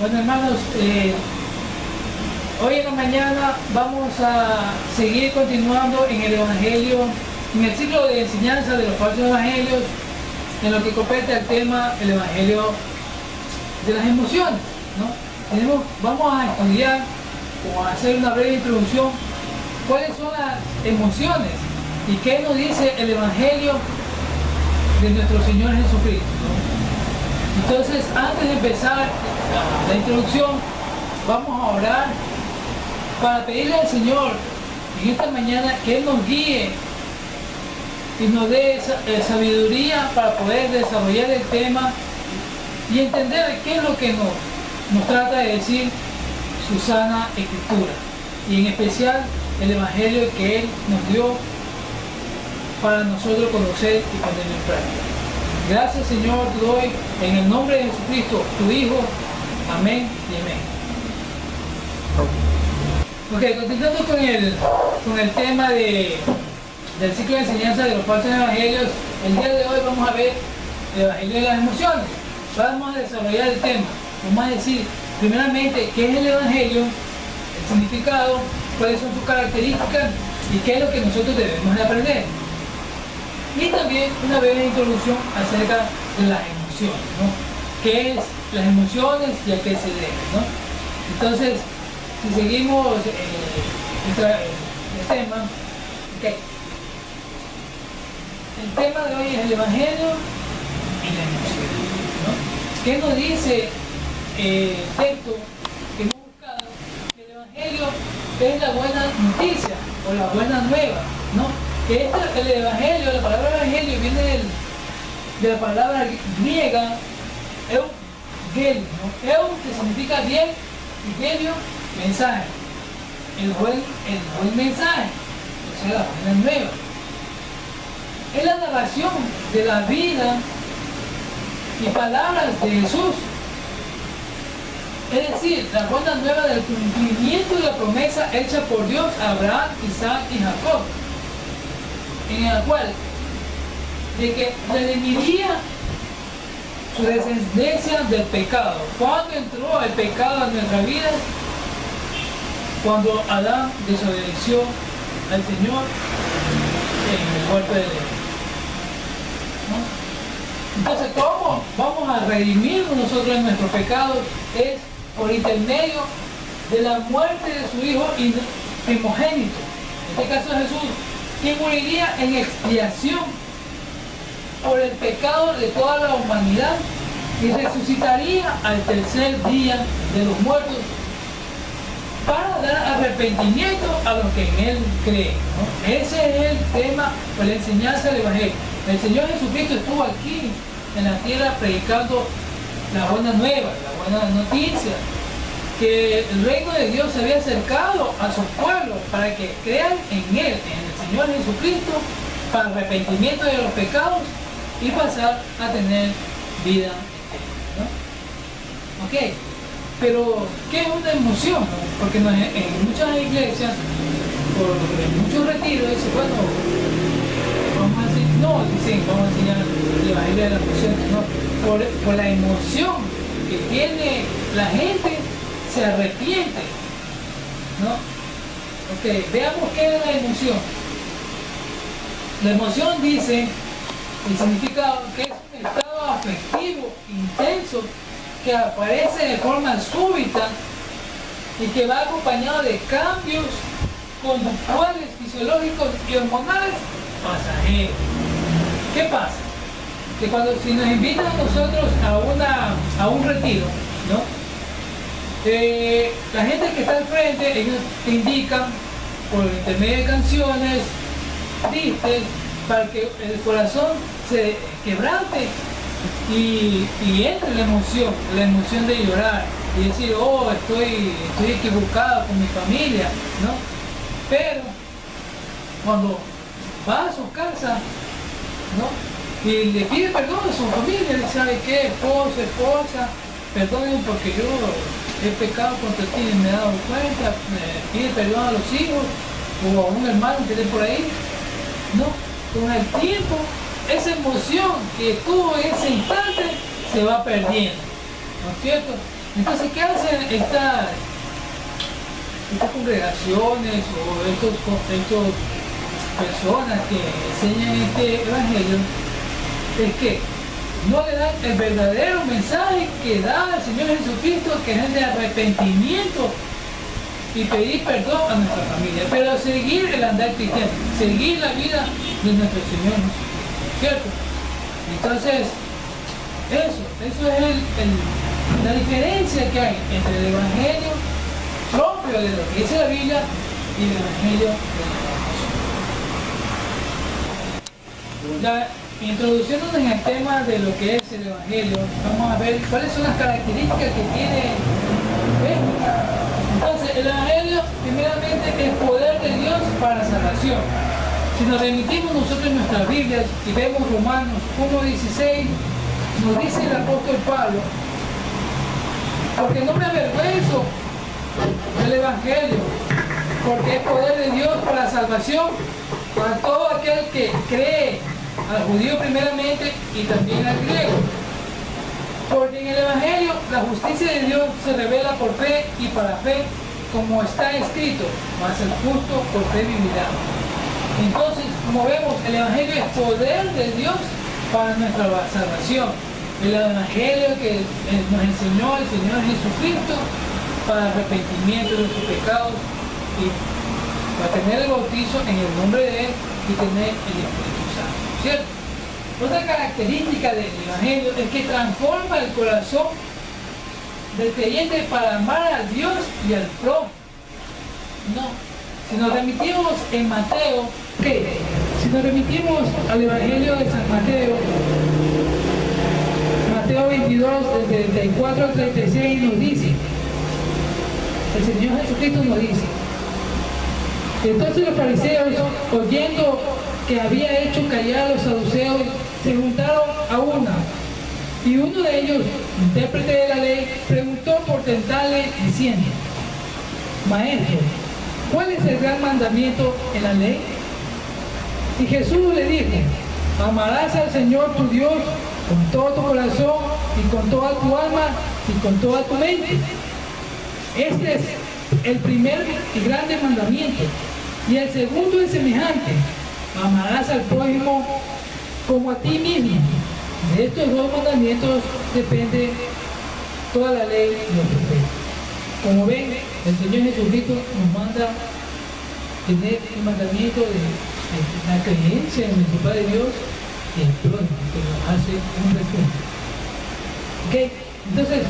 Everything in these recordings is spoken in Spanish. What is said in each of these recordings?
Bueno, hermanos, hoy en la mañana vamos a seguir continuando en el Evangelio, en el ciclo de enseñanza de los falsos evangelios, en lo que compete al tema el Evangelio de las emociones, ¿no? Vamos a estudiar o a hacer una breve introducción cuáles son las emociones y qué nos dice el Evangelio de nuestro Señor Jesucristo, ¿no? Entonces, antes de empezar la introducción, vamos a orar para pedirle al Señor en esta mañana que Él nos guíe y nos dé sabiduría para poder desarrollar el tema y entender qué es lo que nos trata de decir su sana Escritura, y en especial el Evangelio que Él nos dio para nosotros conocer y ponerlo en práctica. Gracias, Señor, te doy en el nombre de Jesucristo, tu Hijo. Amén y amén. Ok, continuando con el tema del ciclo de enseñanza de los falsos evangelios, el día de hoy vamos a ver el Evangelio de las emociones. Vamos a desarrollar el tema. Vamos a decir, primeramente, qué es el Evangelio, el significado, cuáles son sus características y qué es lo que nosotros debemos de aprender. Y también una breve introducción acerca de las emociones, ¿no? ¿Qué es las emociones y a qué se deben, ¿no? Entonces, si seguimos el tema, okay. El tema de hoy es el Evangelio y la emoción, ¿no? ¿Qué nos dice el texto que hemos buscado? Que el Evangelio es la buena noticia o la buena nueva, ¿no? Que el Evangelio, la palabra Evangelio viene de la palabra griega eugelio, ¿no? Eu, que significa bien, y gelio, mensaje. El buen mensaje, o sea, la buena nueva. Es la narración de la vida y palabras de Jesús. Es decir, la buena nueva del cumplimiento de la promesa hecha por Dios a Abraham, Isaac y Jacob, en el cual de que redimiría su descendencia del pecado. ¿Cuándo entró el pecado en nuestra vida? Cuando Adán desobedeció al Señor en el huerto de Edén, ¿no? Entonces, ¿cómo vamos a redimirnos nosotros de nuestros pecados? Es por intermedio de la muerte de su Hijo primogénito, en este caso Jesús, quien moriría en expiación por el pecado de toda la humanidad y resucitaría al tercer día de los muertos para dar arrepentimiento a los que en Él creen, ¿no? Ese es el tema o la enseñanza del Evangelio. El Señor Jesucristo estuvo aquí en la tierra predicando la buena nueva, la buena noticia, que el reino de Dios se había acercado a su pueblo para que crean en Él, en el Señor Jesucristo, para arrepentimiento de los pecados y pasar a tener vida eterna, ¿no? Ok, pero ¿qué es una emoción? Porque en muchas iglesias, en muchos retiros, dicen, bueno, vamos a decir, no, dicen, vamos a enseñar el Evangelio de la emoción, ¿no? Por la emoción que tiene la gente, se arrepiente, ¿no? Ok, veamos qué es la emoción. La emoción dice, el significado, que es un estado afectivo intenso que aparece de forma súbita y que va acompañado de cambios conductuales, fisiológicos y hormonales pasajeros. ¿Qué pasa? Que si nos invitan a nosotros a un retiro, ¿no? La gente que está al frente, ellos te indican por intermedio de canciones tristes para que el corazón se quebrante y entre la emoción de llorar y decir, oh, estoy equivocado con mi familia, ¿no? Pero cuando va a su casa, ¿no? Y le pide perdón a su familia, le sabe qué, esposa, perdonen porque yo he pecado contra ti y me he dado cuenta, pide perdón a los hijos o a un hermano que esté por ahí, ¿no? Con el tiempo, esa emoción que tuvo en ese instante se va perdiendo, ¿no es cierto? Entonces, ¿qué hacen estas congregaciones o estos personas que enseñan este evangelio? Es que no le dan el verdadero mensaje que da el Señor Jesucristo, que es el de arrepentimiento y pedir perdón a nuestra familia, pero seguir el andar cristiano, seguir la vida de nuestro Señor Jesucristo, ¿cierto? Entonces, eso es la diferencia que hay entre el evangelio propio de lo que dice la Biblia y el evangelio de la oración. Introduciéndonos en el tema de lo que es el evangelio, vamos a ver cuáles son las características que tiene esto. Entonces, el evangelio primeramente es poder de Dios para salvación. Si nos remitimos nosotros en nuestras Biblias y vemos Romanos 1:16, nos dice el apóstol Pablo: porque no me avergüenzo del evangelio, porque es poder de Dios para salvación para todo aquel que cree, al judío primeramente y también al griego. Porque en el evangelio la justicia de Dios se revela por fe y para fe, como está escrito: mas el justo por fe vivirá. Entonces, como vemos, el evangelio es poder de Dios para nuestra salvación. El evangelio que nos enseñó el Señor Jesucristo para arrepentimiento de nuestros pecados y para tener el bautizo en el nombre de Él y tener el Espíritu Santo, ¿cierto? Otra característica del evangelio es que transforma el corazón del creyente para amar a Dios y al prójimo. No, si nos remitimos en Mateo, ¿qué? Si nos remitimos al evangelio de San Mateo, Mateo 22, del 34 al 36 nos dice, el Señor Jesucristo nos dice: entonces los fariseos, oyendo que había hecho callar a los saduceos, se juntaron a una, y uno de ellos, intérprete de la ley, preguntó por tentarle diciendo: Maestro, ¿cuál es el gran mandamiento en la ley? Y Jesús le dijo: amarás al Señor tu Dios con todo tu corazón y con toda tu alma y con toda tu mente. Este es el primer y grande mandamiento. Y el segundo es semejante: amarás al prójimo como a ti mismo. De estos dos mandamientos depende toda la ley y los profetas. Como ven, el Señor Jesucristo nos manda tener el mandamiento de la creencia en nuestro Padre Dios y el prójimo, que nos hace un resumen. ¿Ok? Entonces,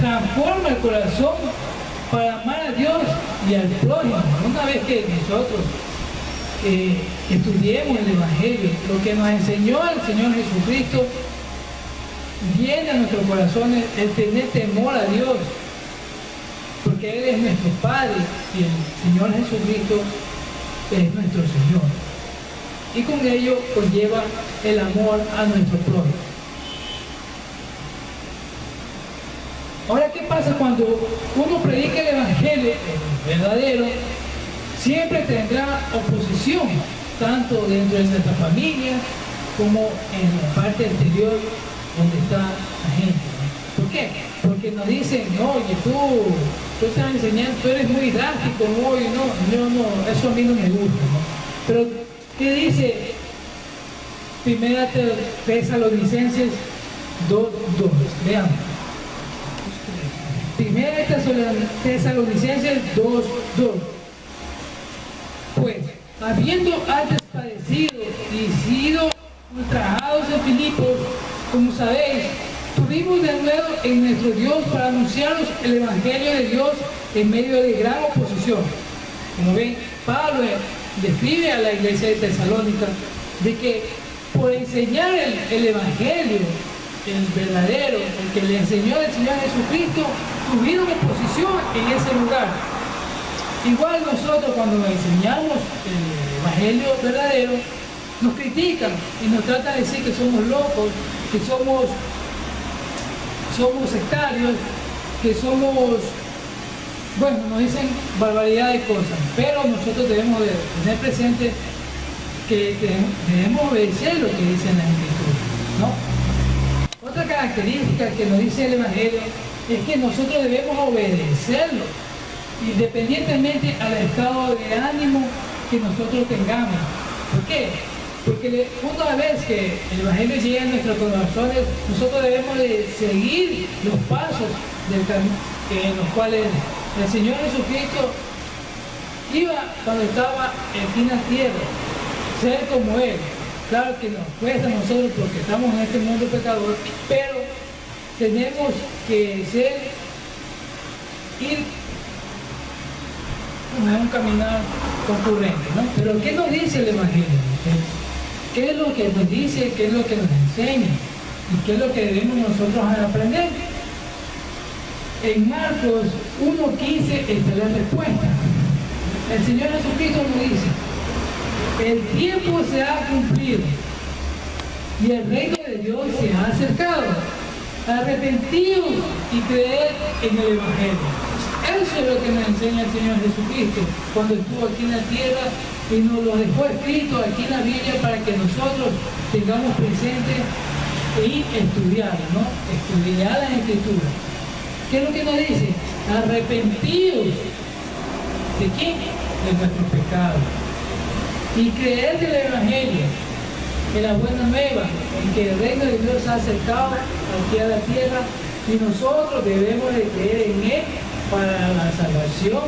transforma el corazón para amar a Dios y al prójimo. Una vez que nosotros estudiemos el evangelio, lo que nos enseñó el Señor Jesucristo, viene a nuestros corazones el tener temor a Dios, porque Él es nuestro Padre y el Señor Jesucristo es nuestro Señor, y con ello conlleva el amor a nuestro prójimo. Ahora, ¿qué pasa cuando uno predica el evangelio verdadero? Siempre tendrá oposición, tanto dentro de nuestra familia como en la parte exterior donde está la gente. ¿Por qué? Porque nos dicen: oye, tú estás enseñando, tú eres muy drástico, oye, no, eso a mí no me gusta, ¿no? Pero, ¿qué dice Primera Tesalonicenses 2:2? Veamos. Primera Tesalonicenses 2:2. Pues, habiendo antes padecido y sido ultrajados en Filipos, como sabéis, tuvimos de nuevo en nuestro Dios para anunciaros el Evangelio de Dios en medio de gran oposición. Como ven, Pablo describe a la iglesia de Tesalónica de que por enseñar el Evangelio, el verdadero, el que le enseñó el Señor Jesucristo, tuvieron oposición en ese lugar. Igual nosotros, cuando enseñamos el Evangelio verdadero, nos critican y nos tratan de decir que somos locos, que somos sectarios, que somos, bueno, nos dicen barbaridad de cosas, pero nosotros debemos de tener presente que debemos obedecer lo que dicen las Escrituras, ¿no? Otra característica que nos dice el Evangelio es que nosotros debemos obedecerlo, independientemente al estado de ánimo que nosotros tengamos. ¿Por qué? Porque una vez que el Evangelio llega a nuestros corazones, nosotros debemos de seguir los pasos en los cuales el Señor Jesucristo iba cuando estaba aquí en la tierra, ser como Él. Claro que nos cuesta a nosotros porque estamos en este mundo pecador, pero tenemos que ir en un caminar concurrente, ¿no? Pero ¿qué nos dice el Evangelio? ¿Qué es lo que nos dice? ¿Qué es lo que nos enseña? ¿Y qué es lo que debemos nosotros aprender? En Marcos 1:15 está la respuesta. El Señor Jesucristo nos dice: el tiempo se ha cumplido y el reino de Dios se ha acercado. Arrepentíos y creed en el Evangelio. Eso es lo que nos enseña el Señor Jesucristo cuando estuvo aquí en la tierra y nos lo dejó escrito aquí en la Biblia para que nosotros tengamos presente y estudiar, ¿no? Estudiar las Escrituras. ¿Qué es lo que nos dice? Arrepentíos. ¿De quién? De nuestros pecados. Y creer del Evangelio, en la buena nueva, en que el reino de Dios se ha acercado aquí a la tierra y nosotros debemos de creer en Él para la salvación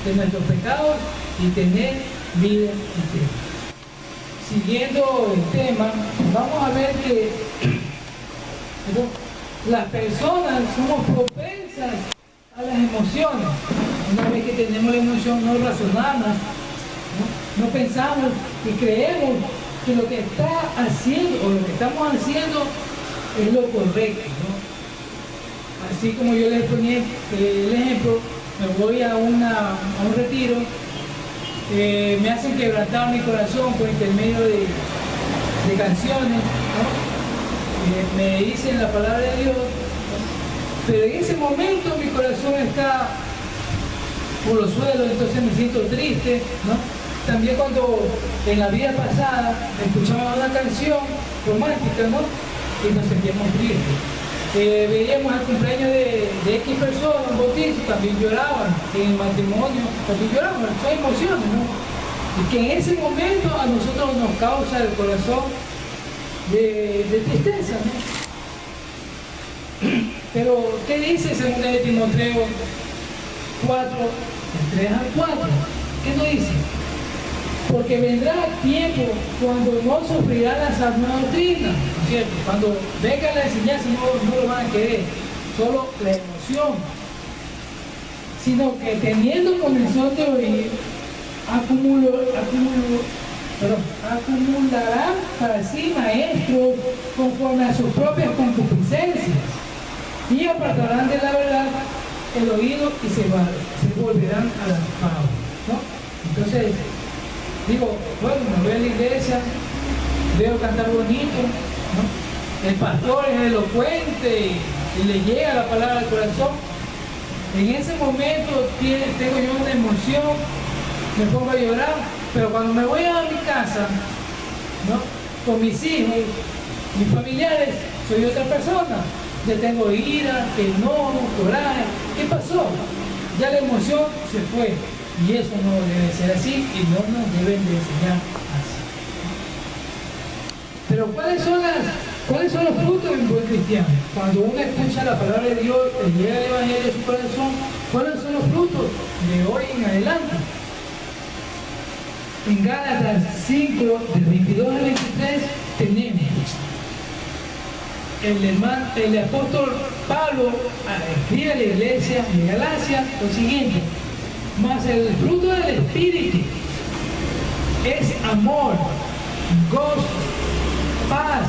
de nuestros pecados y tener vida eterna. Siguiendo el tema, vamos a ver que las personas somos propensas a las emociones. Una vez que tenemos la emoción, no razonamos, no pensamos y creemos que lo que está haciendo o lo que estamos haciendo es lo correcto, ¿no? Así como yo les ponía el ejemplo, me voy a un retiro, me hacen quebrantar mi corazón por intermedio de canciones, ¿no? Me dicen la palabra de Dios, ¿no? Pero en ese momento mi corazón está por los suelos, entonces me siento triste, ¿no? También cuando en la vida pasada escuchaba una canción romántica, ¿no? Y nos sentíamos tristes. Veíamos el cumpleaños de X personas, un bautizo, también lloraban, en el matrimonio también lloraban, son emociones, ¿no? Y que en ese momento a nosotros nos causa el corazón de tristeza, ¿no? Pero, ¿qué dice 2 de Timoteo 4, del 3 al 4? ¿Qué nos dice? Porque vendrá tiempo cuando no sufrirá la sana doctrina, ¿no es cierto? Cuando venga la enseñanza no lo van a querer, solo la emoción, sino que teniendo comenzó de oír, acumularán para sí maestros conforme a sus propias concupiscencias y apartarán de la verdad el oído y se volverán a las fábulas, ¿no? Entonces, digo, bueno, me voy a la iglesia, veo cantar bonito, ¿no? El pastor es elocuente y le llega la palabra al corazón. En ese momento tengo yo una emoción, me pongo a llorar, pero cuando me voy a mi casa, ¿no? Con mis hijos, mis familiares, soy otra persona. Ya tengo ira, enojo, coraje. ¿Qué pasó? Ya la emoción se fue. Y eso no debe ser así y no nos deben de enseñar así. Pero ¿cuáles son los frutos de un buen cristiano? Cuando uno escucha la palabra de Dios, le llega el Evangelio a su corazón, ¿cuáles son los frutos de hoy en adelante? En Gálatas 5, del 22 al 23, tenemos el apóstol Pablo escribe a la iglesia de Galacia lo siguiente: mas el fruto del Espíritu es amor, gozo, paz,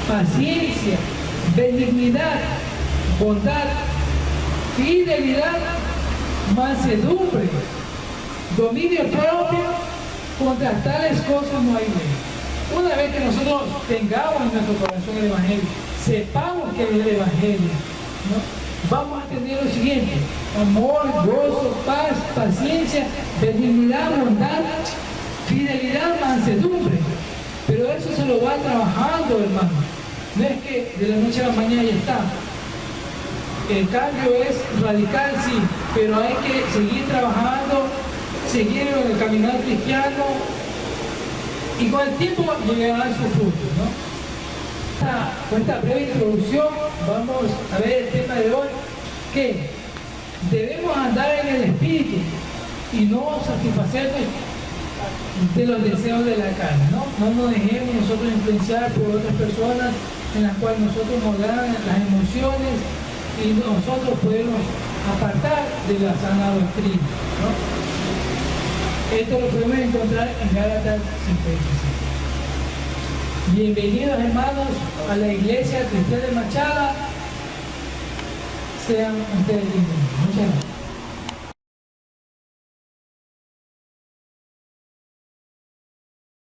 paciencia, benignidad, bondad, fidelidad, mansedumbre, dominio propio. Contra tales cosas no hay ley. Una vez que nosotros tengamos en nuestro corazón el Evangelio, sepamos que es el Evangelio, ¿no? Vamos a tener lo siguiente: amor, gozo, paz, paciencia, benignidad, bondad, fidelidad, mansedumbre. Pero eso se lo va trabajando, hermano. No es que de la noche a la mañana ya está. El cambio es radical, sí, pero hay que seguir trabajando, seguir en el caminar cristiano y con el tiempo llegarán sus frutos, ¿no? Con esta breve introducción vamos a ver el tema de hoy, que debemos andar en el Espíritu y no satisfacernos de los deseos de la carne, ¿no? No nos dejemos nosotros influenciar por otras personas en las cuales nosotros nos dan las emociones y nosotros podemos apartar de la sana doctrina, ¿no? Esto lo podemos encontrar en Gálatas 5:17. Bienvenidos, hermanos, a la iglesia cristiana de Machada. Sean ustedes bienvenidos. Muchas gracias.